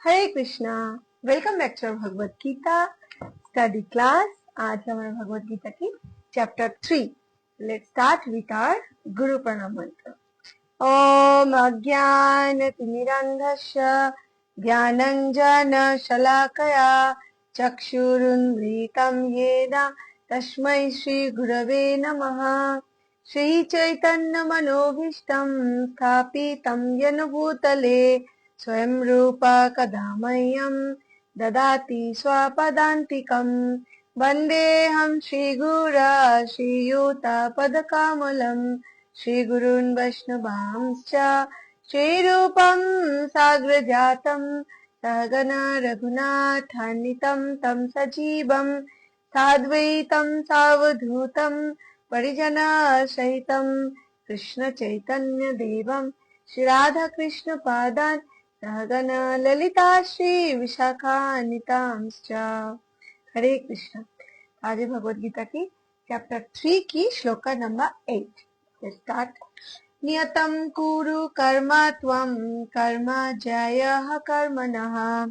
Hare Krishna. Welcome back to Bhagavad Gita study class. आज हमारे भगवत गीता की chapter 3। Let's start with our guru pranam मंत्र। ओम अज्ञानतिमिरान्धस्य ज्ञानञ्जन शलाकया चक्षुरुन्मीलितं येन तस्मै श्री गुरवे नमः। श्री चैतन्य मनोभीष्टं स्थापितं येन भूतले स्वयं रूपा कदा मह्यं ददाति स्वपदान्तिकम्। वन्देऽहं श्रीगुरा श्रीयुतपदकमलं श्रीगुरून् वैष्णवांश्च श्रीरूपं साग्रजातं सहगना रघुनाथान्वितं तं सजीवं साद्वैतं सावधूतं परिजनसहितं कृष्ण चैतन्य देवं श्री राधा कृष्ण पादान् सहगना ललिता श्री विशाखान्वितांश्च। हरे कृष्ण। आज भगवत गीता की चैप्टर 3 की श्लोका नंबर 8। स्टार्ट। नियतं कुरु कर्म त्वं कर्म जयः कर्मणः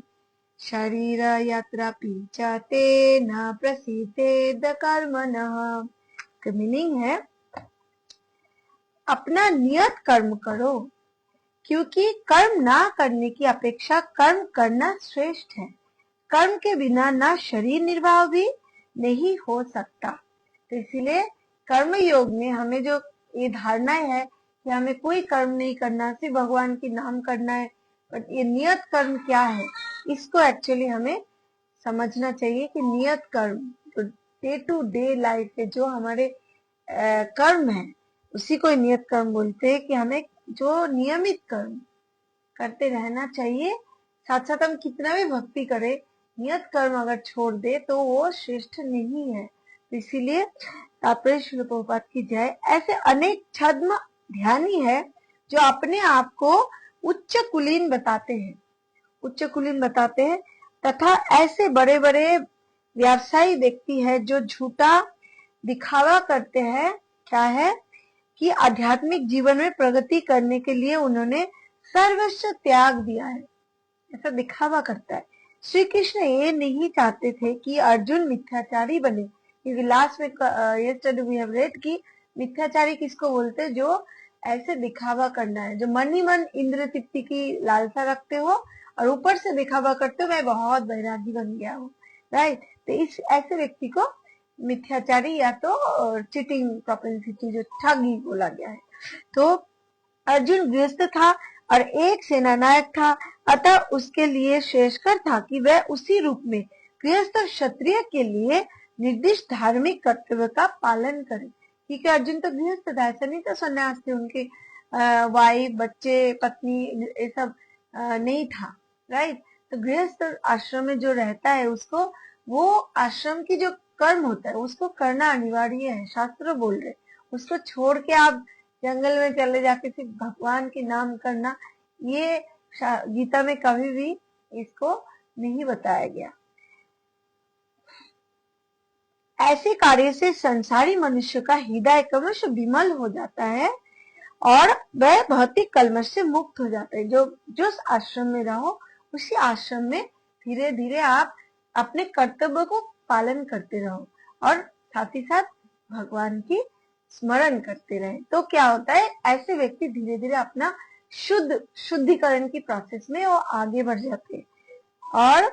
शरीर यत्रापि च ते न प्रसीदेद कर्मणः। का मीनिंग है अपना नियत कर्म करो, क्योंकि कर्म ना करने की अपेक्षा कर्म करना श्रेष्ठ है। कर्म के बिना ना शरीर निर्वाह भी नहीं हो सकता। तो इसीलिए कर्म योग में हमें जो ये धारणा है कि हमें कोई कर्म नहीं करना, सिर्फ भगवान की नाम करना है, बट ये नियत कर्म क्या है इसको एक्चुअली हमें समझना चाहिए कि नियत कर्म तो डे टू डे लाइफ के जो हमारे कर्म है उसी को नियत कर्म बोलते हैं, कि हमें जो नियमित कर्म करते रहना चाहिए। साथ साथ हम कितना भी भक्ति करें, नियत कर्म अगर छोड़ दे तो वो श्रेष्ठ नहीं है। तो इसीलिए तात्पर्य श्रील प्रभुपाद की जय। ऐसे अनेक छद्म ध्यानी है जो अपने आप को उच्च कुलीन बताते हैं तथा ऐसे बड़े बड़े व्यवसायी व्यक्ति है जो झूठा दिखावा करते हैं। क्या है कि आध्यात्मिक जीवन में प्रगति करने के लिए उन्होंने सर्वस्व त्याग दिया है, ऐसा दिखावा करता है। श्री कृष्ण ये नहीं चाहते थे कि अर्जुन मिथ्याचारी बने, क्योंकि लास्ट में यस्टरडे वी हैव रेड कि मिथ्याचारी किसको बोलते हैं, जो ऐसे दिखावा करना है, जो मन ही मन इंद्र तृप्ति की लालसा रखते हो और ऊपर से दिखावा करते हो मैं बहुत बैरागी बन गया हूँ, राइट। तो इस ऐसे व्यक्ति को मिथ्याचारी या तो चीटिंग प्रोपेंसिटी, जो ठगी बोला गया है। तो अर्जुन गृहस्थ था और एक सेनानायक था, अतः उसके लिए श्रेयस्कर था कि वह उसी रूप में गृहस्थ और क्षत्रिय के लिए निर्दिष्ट धार्मिक कर्तव्य का पालन करे। क्योंकि अर्जुन तो गृहस्थ था, ऐसा नहीं था सन्यास थे उनके, वाइफ बच्चे पत्नी ये सब नहीं था, राइट। तो गृहस्थ आश्रम में जो रहता है उसको वो आश्रम की जो कर्म होता है उसको करना अनिवार्य है, शास्त्र बोल रहे। उसको छोड़ के आप जंगल में चले जाके सिर्फ भगवान के नाम करना, ये गीता में कभी भी इसको नहीं बताया गया। ऐसे कार्य से संसारी मनुष्य का हृदय क्रमश विमल हो जाता है और वह भौतिक कलमश से मुक्त हो जाता है। जो आश्रम में रहो उसी आश्रम में धीरे धीरे आप अपने कर्तव्य को पालन करते रहो और साथ ही साथ भगवान की स्मरण करते रहे। तो क्या होता है, ऐसे व्यक्ति धीरे धीरे अपना शुद्धिकरण की प्रोसेस में वो आगे बढ़ जाते हैं और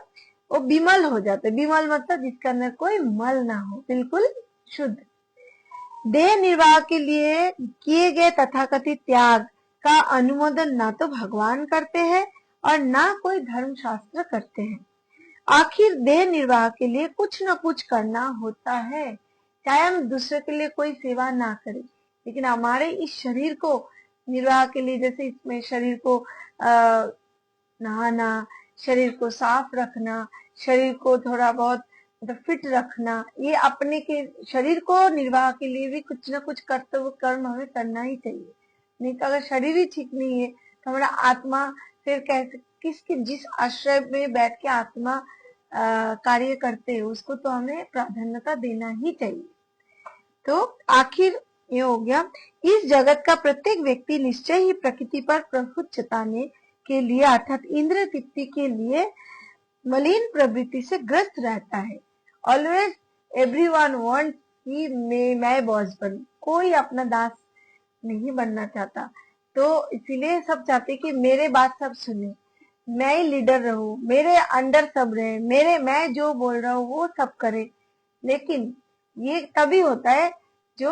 वो विमल हो जाते। विमल मतलब जिसके अंदर कोई मल ना हो, बिल्कुल शुद्ध। देह निर्वाह के लिए किए गए तथाकथित त्याग का अनुमोदन ना तो भगवान करते हैं और ना कोई धर्मशास्त्र करते हैं। आखिर देह निर्वाह के लिए कुछ न कुछ करना होता है, चाहे हम दूसरे के लिए कोई सेवा ना करें, लेकिन हमारे इस शरीर को निर्वाह के लिए, जैसे इसमें शरीर को नहाना, शरीर को साफ रखना, शरीर को थोड़ा बहुत फिट रखना, ये अपने के शरीर को निर्वाह के लिए भी कुछ न कुछ कर्तव्य कर्म हमें करना ही चाहिए। नहीं तो अगर शरीर ही ठीक नहीं है तो हमारा आत्मा फिर कैसे, किसके जिस आश्रय में बैठ के आत्मा कार्य करते हैं उसको तो हमें प्राधान्यता देना ही चाहिए। तो आखिर ये हो गया, इस जगत का प्रत्येक व्यक्ति निश्चय ही प्रकृति पर प्रभुत्व जताने के लिए अर्थात इंद्र तृप्ति के लिए मलिन प्रवृत्ति से ग्रस्त रहता है। ऑलवेज एवरीवन वांट्स कि मैं बॉस बनूं, कोई अपना दास नहीं बनना चाहता। तो इसीलिए सब चाहते कि मेरे बात सब सुने, मैं ही लीडर रहूं, मेरे अंडर सब रहे, मैं जो बोल रहा हूँ वो सब करे। लेकिन ये तभी होता है जो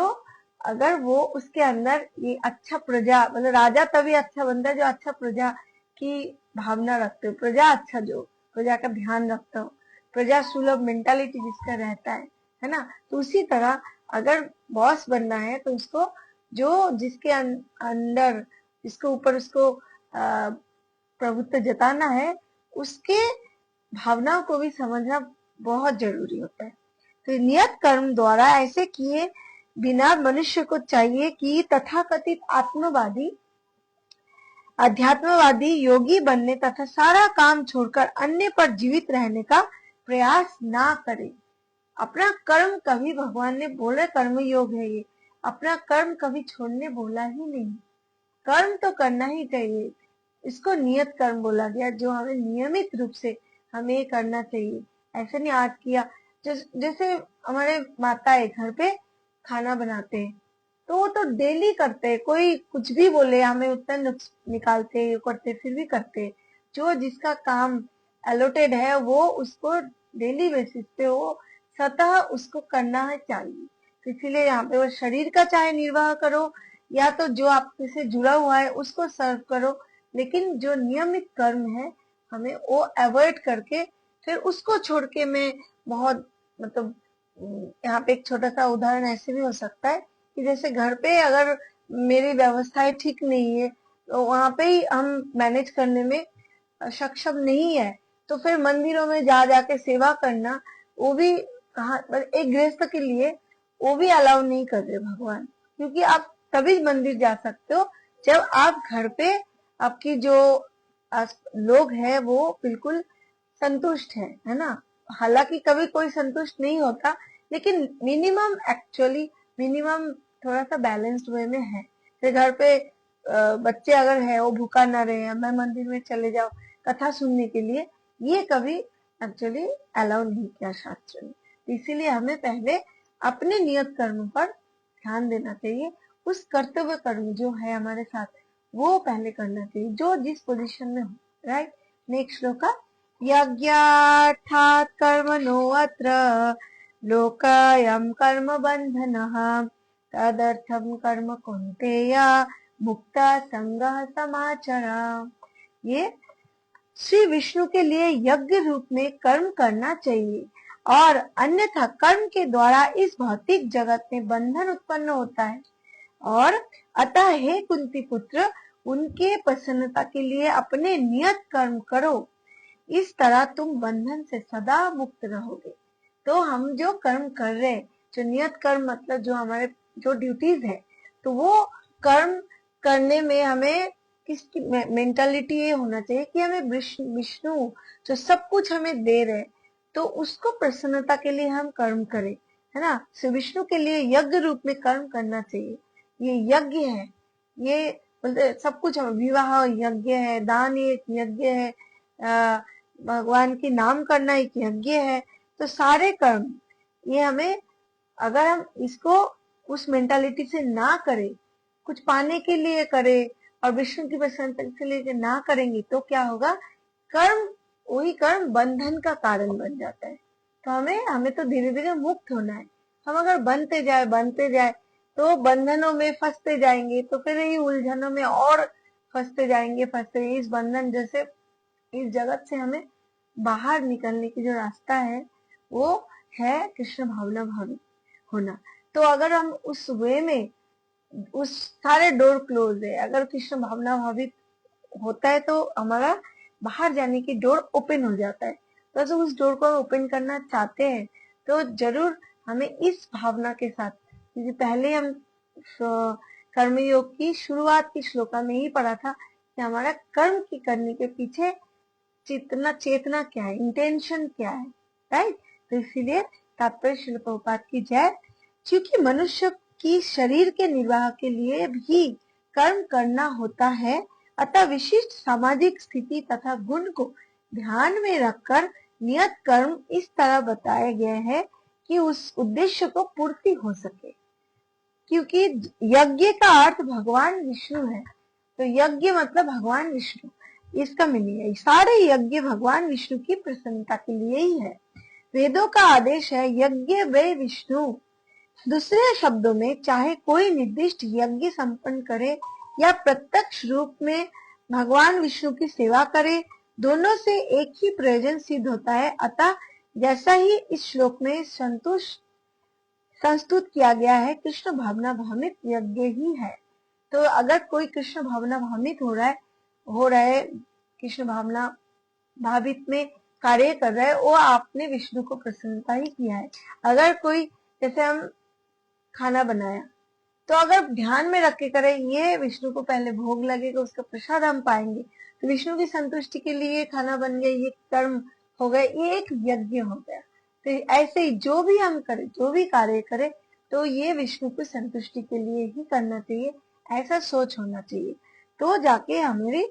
अगर वो उसके अंदर ये अच्छा प्रजा, मतलब राजा तभी अच्छा बनता है जो अच्छा प्रजा की भावना रखते हो, प्रजा अच्छा, जो प्रजा का ध्यान रखता हो, प्रजा सुलभ मेंटालिटी जिसका रहता है ना। तो उसी तरह अगर बॉस बनना है तो उसको जो जिसके अंदर, जिसके ऊपर उसको प्रभुत्व जताना है, उसके भावनाओं को भी समझना बहुत जरूरी होता है। तो नियत कर्म द्वारा ऐसे किए बिना मनुष्य को चाहिए कि तथाकथित आत्मवादी, अध्यात्मवादी योगी बनने तथा सारा काम छोड़कर अन्य पर जीवित रहने का प्रयास ना करे। अपना कर्म कभी, भगवान ने बोले कर्म योग है ये, अपना कर्म कभी छोड़ने बोला ही नहीं। कर्म तो करना ही चाहिए, इसको नियत कर्म बोला गया, जो हमें नियमित रूप से हमें करना चाहिए। ऐसे नहीं आज किया, जैसे हमारे माताएं घर पे खाना बनाते हैं तो वो तो डेली करते हैं, कोई कुछ भी बोले हमें उतना नुक्स निकालते करते फिर भी करते। जो जिसका काम एलोटेड है वो उसको डेली बेसिस पे वो स्वतः उसको करना है चाहिए। तो इसीलिए यहाँ पे वो शरीर का चाहे निर्वाह करो या तो जो आपसे से जुड़ा हुआ है उसको सर्व करो, लेकिन जो नियमित कर्म है हमें वो अवॉइड करके फिर उसको छोड़ के मैं बहुत, मतलब यहाँ पे एक छोटा सा उदाहरण ऐसे भी हो सकता है कि जैसे घर पे अगर मेरी व्यवस्थाएं ठीक नहीं है तो वहां पे ही हम मैनेज करने में सक्षम नहीं है, तो फिर मंदिरों में जा जाके सेवा करना वो भी कहा, एक गृहस्थ के लिए वो भी अलाउ नहीं कर रहे भगवान। क्योंकि आप तभी मंदिर जा सकते हो जब आप घर पे आपकी जो लोग हैं वो बिल्कुल संतुष्ट है ना। हालांकि कभी कोई संतुष्ट नहीं होता, लेकिन मिनिमम, एक्चुअली मिनिमम थोड़ा सा बैलेंस्ड वे में है। तो घर पे बच्चे अगर है वो भूखा ना रहे, मैं मंदिर में चले जाओ कथा सुनने के लिए, ये कभी एक्चुअली अलाउ नहीं किया शास्त्र ने। इसीलिए हमें पहले अपने नियत कर्म पर ध्यान देना चाहिए, उस कर्तव्य कर्म जो है हमारे साथ वो पहले करना चाहिए, जो जिस पोजीशन में हो। राइट, नेक्स्ट श्लोक, यज्ञार्थात् कर्मणो अत्र लोकायं कर्म बन्धनः तदर्थं कर्म कौन्तेय मुक्ता संगः समाचर। ये श्री विष्णु के लिए यज्ञ रूप में कर्म करना चाहिए और अन्यथा कर्म के द्वारा इस भौतिक जगत में बंधन उत्पन्न होता है। और अतः हे कुंती पुत्र, उनके प्रसन्नता के लिए अपने नियत कर्म करो, इस तरह तुम बंधन से सदा मुक्त रहोगे। तो हम जो कर्म कर रहे हैं, जो नियत कर्म मतलब जो हमारे जो ड्यूटीज है, तो वो कर्म करने में हमें किसकी मेंटालिटी ये होना चाहिए कि हमें विष्णु जो सब कुछ हमें दे रहे, तो उसको प्रसन्नता के लिए हम कर्म करें, है ना। श्री विष्णु के लिए यज्ञ रूप में कर्म करना चाहिए। ये यज्ञ है, ये बोलते सब कुछ, विवाह यज्ञ है, दान एक यज्ञ है, भगवान की नाम करना एक यज्ञ है। तो सारे कर्म ये हमें, अगर हम इसको उस मेंटालिटी से ना करें, कुछ पाने के लिए करें और विष्णु की प्रसन्नता के लिए ना करेंगे तो क्या होगा, कर्म, वही कर्म बंधन का कारण बन जाता है। तो हमें तो धीरे धीरे मुक्त होना है। हम अगर बनते जाए तो बंधनों में फंसते जाएंगे, तो फिर ये उलझनों में और फंसते जाएंगे। इस बंधन जैसे इस जगत से हमें बाहर निकलने की जो रास्ता है वो है कृष्ण भावना भावित होना। तो अगर हम उस वे में, उस सारे डोर क्लोज है, अगर कृष्ण भावना भावित होता है तो हमारा बाहर जाने की डोर ओपन हो जाता है। तो अगर उस डोर को ओपन करना चाहते हैं तो जरूर हमें इस भावना के साथ, क्योंकि पहले हम कर्मयोग की शुरुआत की श्लोका में ही पढ़ा था कि हमारा कर्म की करने के पीछे चेतना क्या है, इंटेंशन क्या है। राइट, तो इसीलिए तात्पर्य श्रील प्रभुपाद की जय। क्योंकि मनुष्य की शरीर के निर्वाह के लिए भी कर्म करना होता है, अतः विशिष्ट सामाजिक स्थिति तथा गुण को ध्यान में रखकर नियत कर्म इस तरह बताए गए हैं कि उस उद्देश्य को पूर्ति हो सके। क्योंकि यज्ञ का अर्थ भगवान विष्णु है, तो यज्ञ मतलब भगवान विष्णु, इसका मीनिंग है सारे यज्ञ भगवान विष्णु की प्रसन्नता के लिए ही है। वेदों का आदेश है यज्ञ वे विष्णु। दूसरे शब्दों में चाहे कोई निर्दिष्ट यज्ञ संपन्न करे या प्रत्यक्ष रूप में भगवान विष्णु की सेवा करे, दोनों से एक ही प्रयोजन सिद्ध होता है। अतः जैसा ही इस श्लोक में संस्तुत किया गया है, कृष्ण भावना भावित यज्ञ ही है। तो अगर कोई कृष्ण भावना भावित हो रहा है कृष्ण भावना भावित में कार्य कर रहा है, वो आपने विष्णु को प्रसन्नता ही किया है। अगर कोई जैसे हम खाना बनाया, तो अगर ध्यान में रख के करें ये विष्णु को पहले भोग लगेगा, उसका प्रसाद हम पाएंगे, तो विष्णु की संतुष्टि के लिए खाना बन गया, ये कर्म हो गए, ये एक यज्ञ हो गया। तो ऐसे ही जो भी हम करें, जो भी कार्य करें, तो ये विष्णु की संतुष्टि के लिए ही करना चाहिए, ऐसा सोच होना चाहिए, तो जाके हमारी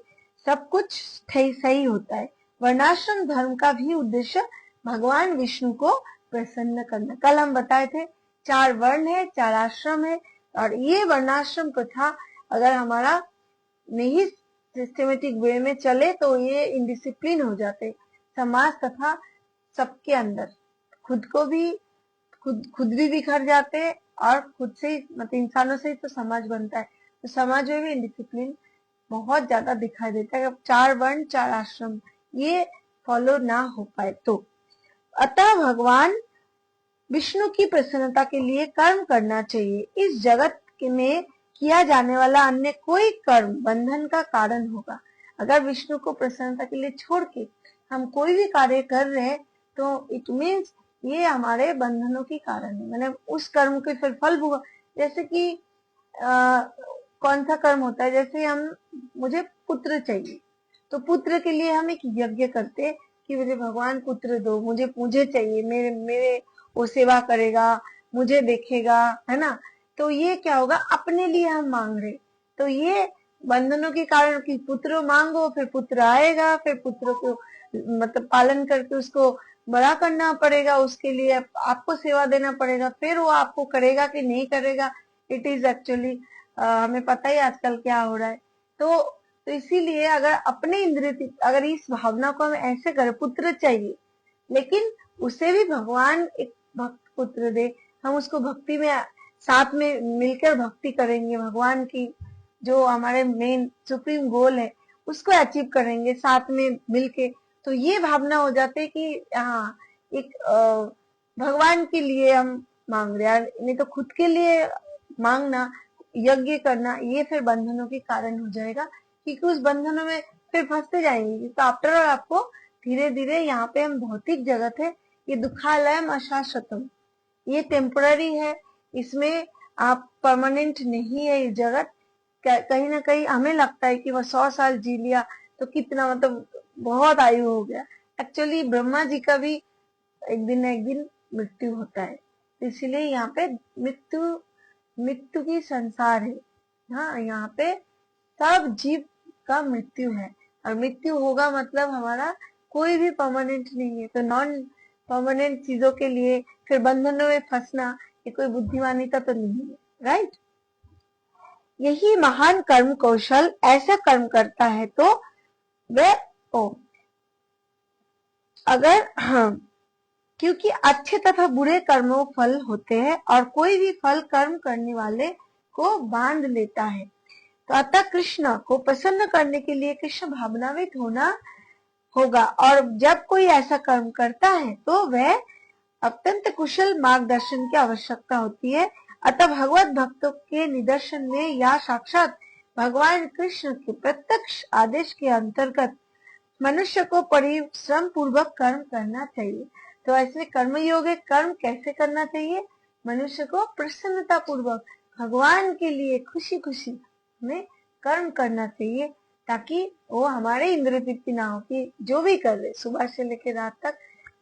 सब कुछ सही होता है। वर्णाश्रम धर्म का भी उद्देश्य भगवान विष्णु को प्रसन्न करना। कल हम बताए थे 4 वर्ण है, 4 आश्रम है, और ये वर्णाश्रम प्रथा अगर हमारा नहीं सिस्टमेटिक वे में चले तो ये इनडिसिप्लिन हो जाते समाज तथा सबके अंदर, खुद को भी खुद भी बिखर जाते हैं, और खुद से मतलब इंसानों से ही तो समाज बनता है, तो समाज में भी इनडिसिप्लिन बहुत ज्यादा दिखाई देता है। 4 वर्ण 4 आश्रम ये फॉलो ना हो पाए तो। अतः भगवान विष्णु की प्रसन्नता के लिए कर्म करना चाहिए। इस जगत में किया जाने वाला अन्य कोई कर्म बंधन का कारण होगा। अगर विष्णु को प्रसन्नता के लिए छोड़ के हम कोई भी कार्य कर रहे हैं, तो इट मीन्स ये हमारे बंधनों के कारण है, मतलब उस कर्म के फिर फल होगा। जैसे कि कौन सा कर्म होता है, जैसे मुझे पुत्र चाहिए, तो पुत्र के लिए हम एक यज्ञ करते हैं कि मुझे भगवान पुत्र दो, मुझे चाहिए, मेरे वो सेवा करेगा, मुझे देखेगा, है ना। तो ये क्या होगा, अपने लिए हम मांग रहे, तो ये बंधनों के कारण कि पुत्र मांगो, फिर पुत्र आएगा, फिर पुत्र को मतलब पालन करके उसको बड़ा करना पड़ेगा, उसके लिए आपको सेवा देना पड़ेगा, फिर वो आपको करेगा कि नहीं करेगा, इट इज एक्चुअली हमें पता ही आजकल क्या हो रहा है। तो इसीलिए अगर अपने इंद्रिय, अगर इस भावना को हम ऐसे करें, पुत्र चाहिए, लेकिन उसे भी भगवान एक भक्त पुत्र दे, हम उसको भक्ति में साथ में मिलकर भक्ति करेंगे, भगवान की जो हमारे मेन सुप्रीम गोल है उसको अचीव करेंगे साथ में मिलके, तो ये भावना हो जाती है कि हाँ एक भगवान के लिए हम मांग रहे हैं, नहीं तो खुद के लिए मांगना, यज्ञ करना, ये फिर बंधनों के कारण हो जाएगा, क्योंकि उस बंधनों में फिर फंसते जाएंगे। तो आफ्टर ऑल आपको धीरे धीरे यहाँ पे हम भौतिक जगत है, ये दुखालयम अशाश्वतम, ये टेम्पररी है, इसमें आप परमानेंट नहीं है। ये जगत कहीं ना कहीं हमें लगता है कि वह 100 साल जी लिया तो कितना, मतलब बहुत आयु हो गया, एक्चुअली ब्रह्मा जी का भी एक दिन न एक दिन मृत्यु होता है, इसीलिए यहाँ पे मृत्यु की संसार है। हाँ, यहाँ पे सब जीव का मृत्यु है, और मृत्यु होगा मतलब हमारा कोई भी परमानेंट नहीं है, तो नॉन परमानेंट चीजों के लिए फिर बंधनों में फंसना ये कोई बुद्धिमानिता तो नहीं है, राइट। यही महान कर्म कौशल ऐसा कर्म करता है तो वह अगर हाँ, क्योंकि अच्छे तथा बुरे कर्मों फल होते हैं, और कोई भी फल कर्म करने वाले को बांध लेता है। तो अतः कृष्ण को प्रसन्न करने के लिए कृष्ण भावनावित होना होगा, और जब कोई ऐसा कर्म करता है तो वह अत्यंत कुशल मार्गदर्शन की आवश्यकता होती है। अतः भगवत भक्तों के निदर्शन में या साक्षात भगवान कृष्ण के प्रत्यक्ष आदेश के अंतर्गत मनुष्य को परिश्रम पूर्वक कर्म करना चाहिए। तो ऐसे कर्मयोग कर्म कैसे करना चाहिए, मनुष्य को प्रसन्नता पूर्वक भगवान के लिए खुशी खुशी में कर्म करना चाहिए, ताकि वो हमारे इंद्रिय तृप्ति ना हो कि जो भी कर रहे सुबह से लेकर रात तक,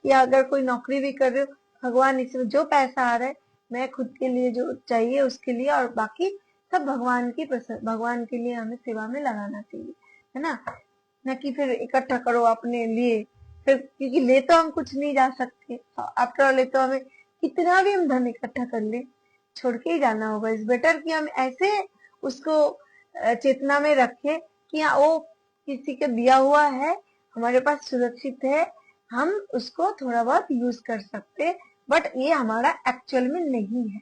या अगर कोई नौकरी भी कर रहे हो, भगवान इसमें जो पैसा आ रहा है मैं खुद के लिए जो चाहिए उसके लिए, और बाकी सब भगवान के लिए हमें सेवा में लगाना चाहिए। है ना, न कि फिर इकट्ठा करो अपने लिए, फिर क्योंकि ले तो हम कुछ नहीं जा सकते, आफ्टर ऑल ले तो हमें कितना भी हम धन इकट्ठा कर ले छोड़ के ही जाना होगा। इस बेटर कि हम ऐसे उसको चेतना में रखें कि हाँ वो किसी के दिया हुआ है, हमारे पास सुरक्षित है, हम उसको थोड़ा बहुत यूज कर सकते, बट ये हमारा एक्चुअल में नहीं है।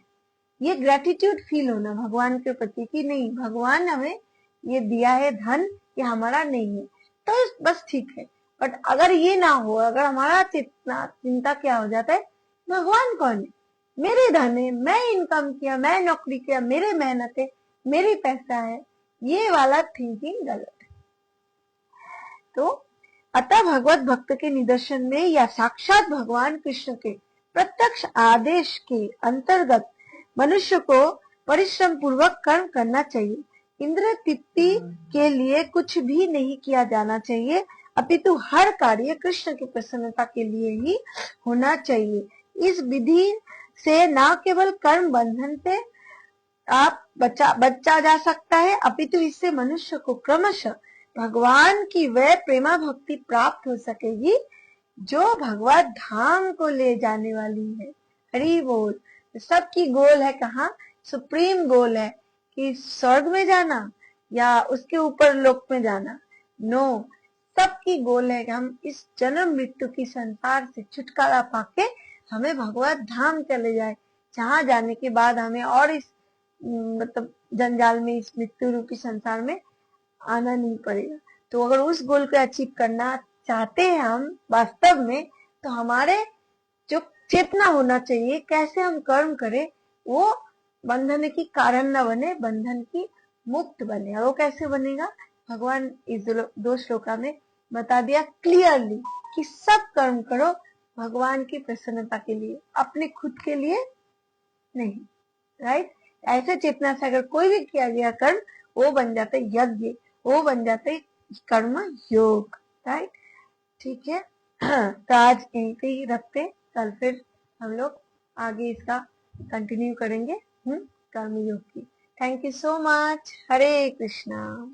ये ग्रेटिट्यूड फील होना भगवान के प्रति कि नहीं, भगवान हमें ये दिया है धन, ये हमारा नहीं है, तो बस ठीक है। बट अगर ये ना हो, अगर हमारा चिंता क्या हो जाता है, भगवान कौन है, मेरे धन है, मैं इनकम किया, मैं नौकरी किया, मेरे मेहनत है, मेरी पैसा है, ये वाला थिंकिंग गलत है। तो अतः भगवत भक्त के निदर्शन में या साक्षात भगवान कृष्ण के प्रत्यक्ष आदेश के अंतर्गत मनुष्य को परिश्रम पूर्वक कर्म करना चाहिए। इंद्र तृप्ति के लिए कुछ भी नहीं किया जाना चाहिए, अपितु हर कार्य कृष्ण की प्रसन्नता के लिए ही होना चाहिए। इस विधि से न केवल कर्म बंधन से आप बचा जा सकता है, अपितु इससे मनुष्य को क्रमशः भगवान की वह प्रेमा भक्ति प्राप्त हो सकेगी जो भगवत धाम को ले जाने वाली है। हरि बोल। सबकी गोल है कहाँ, सुप्रीम गोल है कि स्वर्ग में जाना या उसके ऊपर लोक में जाना। नो, सबकी गोल है कि हम इस जन्म मृत्यु की संसार से छुटकारा पाके हमें भगवत धाम चले जाए, जहाँ जाने के बाद हमें और इस मतलब जंजाल में, इस मृत्यु रूपी संसार में आना नहीं पड़ेगा। तो अगर उस गोल को अचीव करना चाहते हैं हम वास्तव में, तो हमारे जो चेतना होना चाहिए कैसे हम कर्म करें, वो बंधन की कारण न बने, बंधन की मुक्त बने। और वो कैसे बनेगा, भगवान इस दो श्लोका में बता दिया क्लियरली कि सब कर्म करो भगवान की प्रसन्नता के लिए, अपने खुद के लिए नहीं। राइट, ऐसे चेतना से अगर कोई भी किया गया कर्म, वो बन जाता है यज्ञ, वो बन जाता है कर्म योग। राइट, ठीक है। तो आज यहीं पे ही रखते, कल फिर हम लोग आगे इसका कंटिन्यू करेंगे कर्म योग की। Thank you so much. Hare Krishna.